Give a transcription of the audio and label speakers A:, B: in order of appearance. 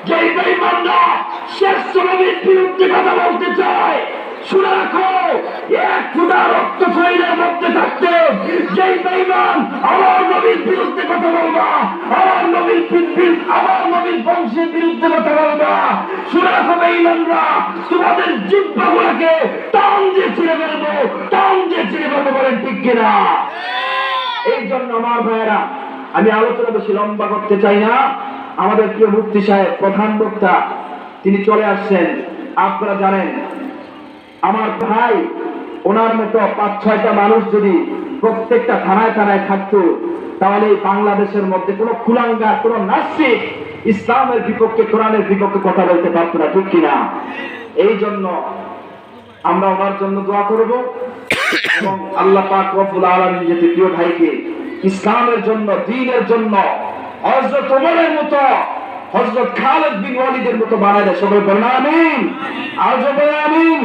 A: যে বেঈমানরা শ্রেষ্ঠ নবীর বিরুদ্ধে কথা বলতে চায়, শুনে রাখো, এক ফোঁটা রক্ত শরীরের মধ্যে থাকতে যেই বেঈমান আমার নবীর বিরুদ্ধে কথা বলবা, আমার নবীর বংশের বিরুদ্ধে কথা বলবা, শুনে রাখো বেঈমানরা, তোমাদের জিহ্বাগুলোকে টান দিয়ে ছিঁড়ে ফেলবো, টান দিয়ে ছিঁড়ে ফেলবো, বলেন ঠিক কিনা? এই জন্য আমার ভাইয়েরা, আমি আলোচনা বেশি লম্বা করতে চাই না। আমাদের প্রিয় মুফতি সাহেব প্রধান বক্তা, তিনি চলে আসছেন। আপনারা জানেন, আমার ভাই ওনার মতো 5-6টা মানুষ যদি প্রত্যেকটা থানায় থানায় থাকতো, তাহলে এই বাংলাদেশের মধ্যে কোনো কুলাঙ্গার, কোনো নাস্তিক ইসলামের বিপক্ষে, কোরআনের বিপক্ষে কথা বলতে পারতো না, ঠিক কিনা? এই জন্য আমরা ওনার জন্য দোয়া করব এবং আল্লাহ পাক রব্বুল আলামিন যাতে প্রিয় ভাইকে ইসলামের জন্য, দ্বীনের জন্য হযরত ওমরের মতো, হযরত খালিদ বিন ওয়ালিদের মতো বানায় দেয়। সবাই বলেন আমিন, আওয়াজ করে আমিন।